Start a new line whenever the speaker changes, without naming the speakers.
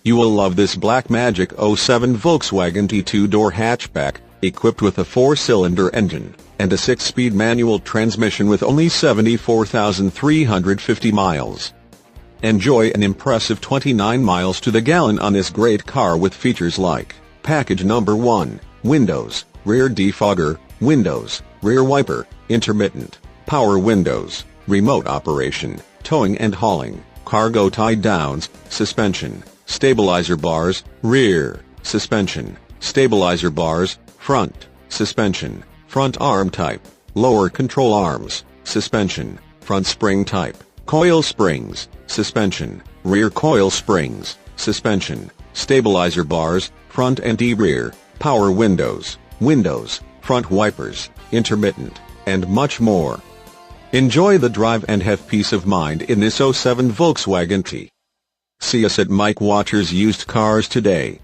You will love this Blackmagic '07 Volkswagen T two-door hatchback, equipped with a 4-cylinder engine and a 6-speed manual transmission with only 74,350 miles. Enjoy an impressive 29 miles to the gallon on this great car with features like Package Number 1, Windows, Rear Defogger, Windows, Rear Wiper, Intermittent, Power Windows, Remote Operation, Towing and Hauling, Cargo Tie-Downs, Suspension, Stabilizer Bars, Rear, Suspension, Stabilizer Bars, Front, Suspension, Front Arm Type, Lower Control Arms, Suspension, Front Spring Type, Coil Springs, Suspension, Rear Coil Springs, Suspension, Stabilizer Bars, Front and rear, Power Windows, Windows, Front Wipers, Intermittent, and much more. Enjoy the drive and have peace of mind in this '07 Volkswagen T. See us at Mike Watchers Used Cars today.